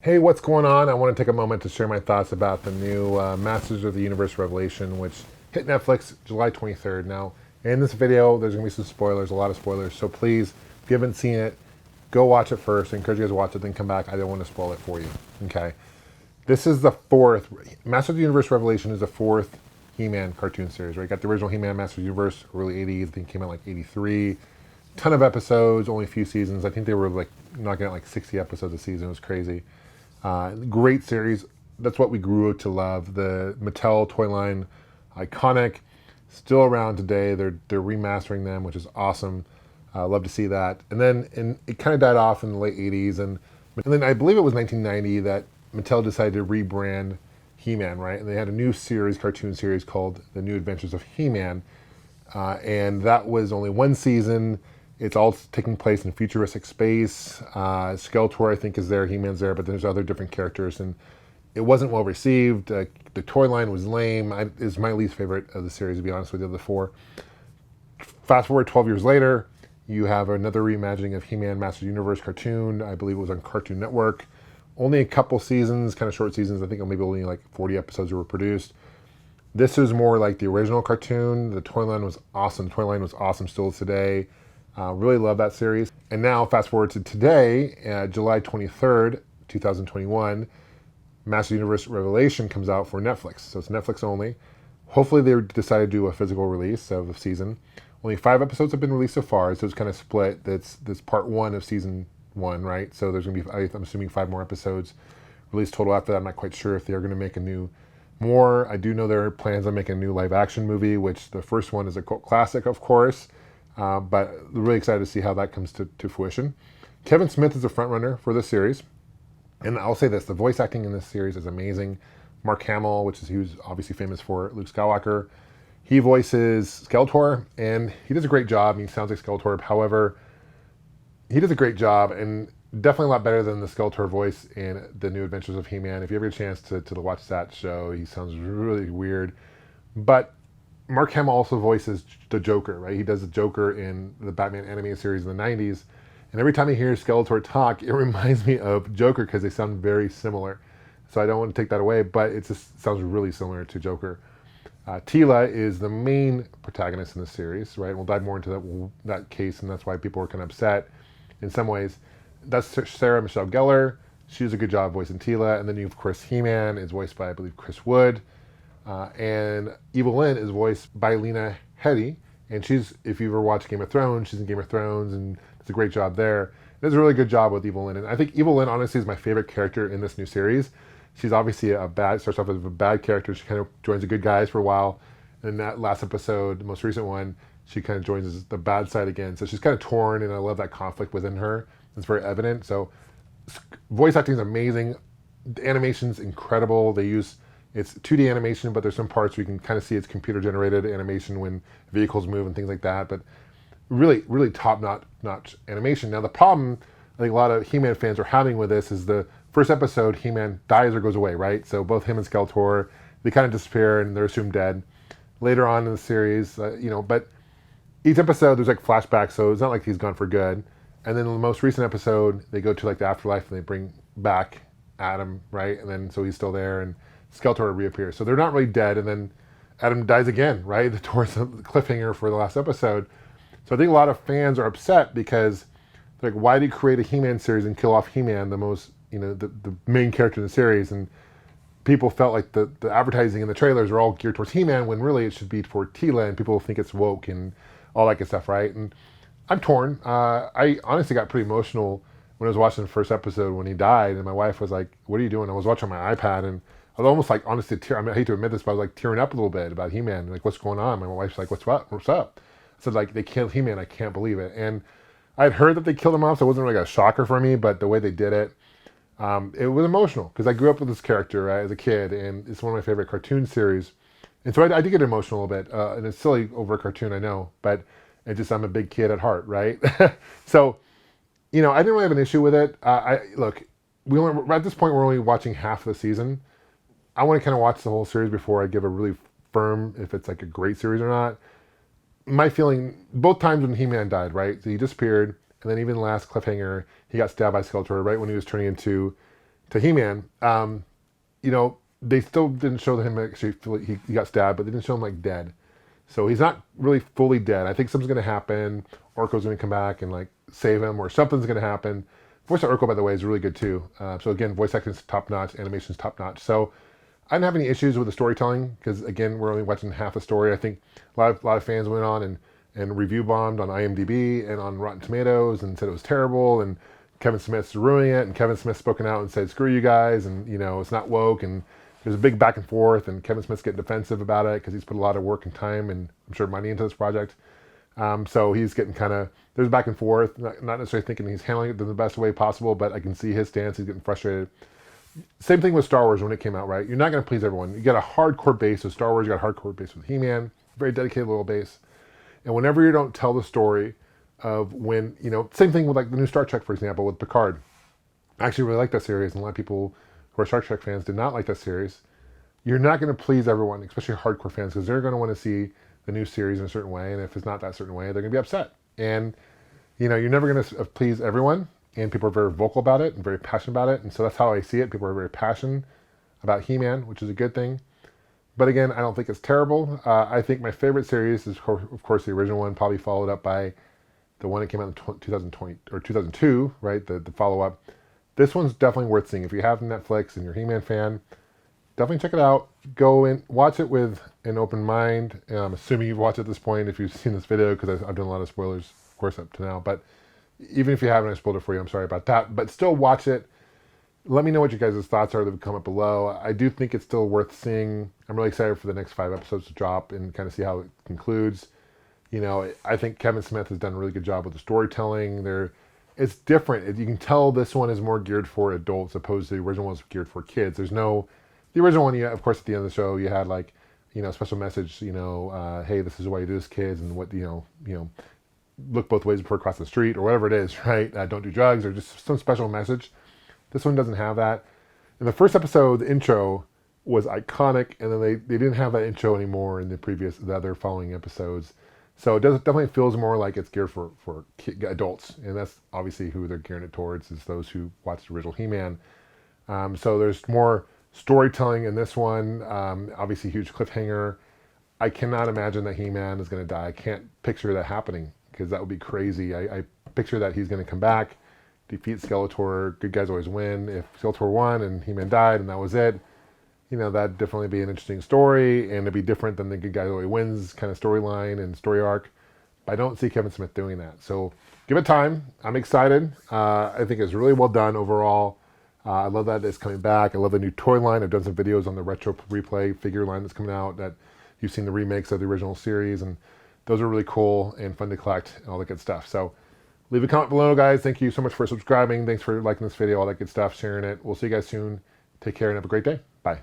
Hey, what's going on? I want to take a moment to share my thoughts about the new Masters of the Universe Revelation, which hit Netflix July 23rd. Now, in this video, there's going to be some spoilers, a lot of spoilers. So please, if you haven't seen it, go watch it first. I encourage you guys to watch it, then come back. I don't want to spoil it for you. Okay. This is the fourth. Masters of the Universe Revelation is the fourth He-Man cartoon series, right? You got the original He-Man Masters of the Universe, early 80s. I think it came out like 83. Ton of episodes, only a few seasons. I think they were like knocking out like 60 episodes a season. It was crazy. Great series. That's what we grew to love. The Mattel toy line, iconic, still around today. They're remastering them, which is awesome. Love to see that. And then it kind of died off in the late 80s. And then I believe it was 1990 that Mattel decided to rebrand He-Man, right? And they had a new series, cartoon series called The New Adventures of He-Man. And that was only one season. It's all taking place in futuristic space. Skeletor, I think, is there. He-Man's there, but there's other different characters. And it wasn't well received. The toy line was lame. It's my least favorite of the series, to be honest with you, of the four. Fast forward 12 years later, you have another reimagining of He-Man Masters of the Universe cartoon. I believe it was on Cartoon Network. Only a couple seasons, kind of short seasons. I think maybe only like 40 episodes were produced. This is more like the original cartoon. The toy line was awesome. The toy line was awesome still today. Really love that series. And now, fast forward to today, July 23rd, 2021, Master Universe Revelation comes out for Netflix. So it's Netflix only. Hopefully they decide to do a physical release of the season. Only 5 episodes have been released so far, so it's kind of split. That's part 1 of season 1, right? So there's going to be, I'm assuming, 5 more episodes released total after that. I'm not quite sure if they're going to make a new more. I do know there are plans on making a new live action movie, which the first one is a cult classic, of course. But really excited to see how that comes to fruition. Kevin Smith is a frontrunner for this series. And I'll say this, the voice acting in this series is amazing. Mark Hamill, who's obviously famous for Luke Skywalker, he voices Skeletor, and he does a great job. He sounds like Skeletor. However, he does a great job, and definitely a lot better than the Skeletor voice in The New Adventures of He-Man. If you ever get a chance to watch that show, he sounds really weird. But Mark Hamill also voices the Joker, right? He does the Joker in the Batman animated series in the 90s. And every time I hear Skeletor talk, it reminds me of Joker because they sound very similar. So I don't want to take that away, but it just sounds really similar to Joker. Tila is the main protagonist in the series, right? We'll dive more into that case, and that's why people are kind of upset in some ways. That's Sarah Michelle Gellar. She does a good job voicing Tila. And then you have, of course, He-Man is voiced by, I believe, Chris Wood. And Evelyn is voiced by Lena Headey. And she's, if you ever watched Game of Thrones, she's in Game of Thrones and does a great job there. Does a really good job with Evelyn. And I think Evelyn, honestly, is my favorite character in this new series. She's obviously starts off as a bad character. She kind of joins the good guys for a while. And in that last episode, the most recent one, she kind of joins the bad side again. So she's kind of torn, and I love that conflict within her. It's very evident. So voice acting is amazing. The animation's incredible. It's 2D animation, but there's some parts where you can kind of see it's computer generated animation when vehicles move and things like that. But really, really top-notch animation. Now the problem I think a lot of He-Man fans are having with this is the first episode, He-Man dies or goes away, right? So both him and Skeletor, they kind of disappear and they're assumed dead. Later on in the series, but each episode there's like flashbacks, so it's not like he's gone for good. And then in the most recent episode, they go to like the afterlife and they bring back Adam, right? And then so he's still there and Skeletor reappears. So they're not really dead. And then Adam dies again, right? Towards the cliffhanger for the last episode. So I think a lot of fans are upset because they're like, why did you create a He-Man series and kill off He-Man, the most, the main character in the series? And people felt like the advertising and the trailers are all geared towards He-Man when really it should be for Tila, and people think it's woke and all that good stuff, right? And I'm torn. I honestly got pretty emotional when I was watching the first episode when he died, and my wife was like, "What are you doing?" I was watching on my iPad, and I was almost like, honestly, I hate to admit this, but I was like tearing up a little bit about He-Man, like what's going on. My wife's like, "What's up? What's up?" I said, like, they killed He-Man. I can't believe it. And I'd heard that they killed him off, so it wasn't really a shocker for me, but the way they did it, it was emotional because I grew up with this character right, as a kid, and it's one of my favorite cartoon series. And so I did get emotional a bit, and it's silly over a cartoon, I know, but I'm a big kid at heart, right? So, I didn't really have an issue with it. Look, at this point, we're only watching half the season. I want to kind of watch the whole series before I give a really firm if it's like a great series or not. My feeling, both times when He-Man died, right? So he disappeared, and then even the last cliffhanger, he got stabbed by Skeletor right when he was turning into to He-Man. You know, they still didn't show him actually he got stabbed, but they didn't show him like dead. So he's not really fully dead. I think something's going to happen. Orko's going to come back and like save him, or something's going to happen. Voice of Orko, by the way, is really good too. So again, voice acting's top notch, animation's top notch. So I didn't have any issues with the storytelling because again, we're only watching half the story. I think a lot of fans went on and review bombed on IMDb and on Rotten Tomatoes and said it was terrible, and Kevin Smith's ruining it, and Kevin Smith's spoken out and said, screw you guys, and you know, it's not woke, and there's a big back and forth, and Kevin Smith's getting defensive about it because he's put a lot of work and time and I'm sure money into this project. So he's getting kind of, there's back and forth, not necessarily thinking he's handling it in the best way possible, but I can see his stance, he's getting frustrated. Same thing with Star Wars when it came out, right? You're not going to please everyone. You got a hardcore base with Star Wars, you got a hardcore base with He-Man, very dedicated little base. And whenever you don't tell the story of when, you know, same thing with like the new Star Trek, for example, with Picard. I actually really like that series, and a lot of people who are Star Trek fans did not like that series. You're not going to please everyone, especially hardcore fans, because they're going to want to see the new series in a certain way, and if it's not that certain way, they're going to be upset. And, you know, you're never going to please everyone, and people are very vocal about it and very passionate about it, and so that's how I see it. People are very passionate about He-Man, which is a good thing. But again, I don't think it's terrible. I think my favorite series is, of course, the original one, probably followed up by the one that came out in 2020 or 2002, right? The follow-up. This one's definitely worth seeing. If you have Netflix and you're a He-Man fan, definitely check it out. Go and watch it with an open mind. I'm assuming you've watched it at this point if you've seen this video, because I've done a lot of spoilers, of course, up to now. But even if you haven't, I spoiled it for you. I'm sorry about that. But still watch it. Let me know what you guys' thoughts are that would comment below. I do think it's still worth seeing. I'm really excited for the next 5 episodes to drop and kind of see how it concludes. You know, I think Kevin Smith has done a really good job with the storytelling. It's different. You can tell this one is more geared for adults opposed to the original one was geared for kids. The original one, of course, at the end of the show, you had like, you know, special message, you know, hey, this is why you do this, kids, and what, you know, look both ways before crossing the street or whatever it is, right? Don't do drugs, or just some special message. This one doesn't have that. In the first episode, the intro was iconic, and then they didn't have that intro anymore in the other following episodes. So it definitely feels more like it's geared for adults, and that's obviously who they're gearing it towards, is those who watched the original He-Man. So there's more storytelling in this one. Obviously, huge cliffhanger. I cannot imagine that He-Man is going to die. I can't picture that happening, because that would be crazy. I picture that he's going to come back, defeat Skeletor. Good guys always win. If Skeletor won and He-Man died and that was it, you know, that'd definitely be an interesting story, and it'd be different than the good guy always wins kind of storyline and story arc. But I don't see Kevin Smith doing that. So give it time. I'm excited. I think it's really well done overall. I love that it's coming back. I love the new toy line. I've done some videos on the retro replay figure line that's coming out, that you've seen the remakes of the original series, and those are really cool and fun to collect and all that good stuff. So leave a comment below, guys. Thank you so much for subscribing. Thanks for liking this video, all that good stuff, sharing it. We'll see you guys soon. Take care and have a great day. Bye.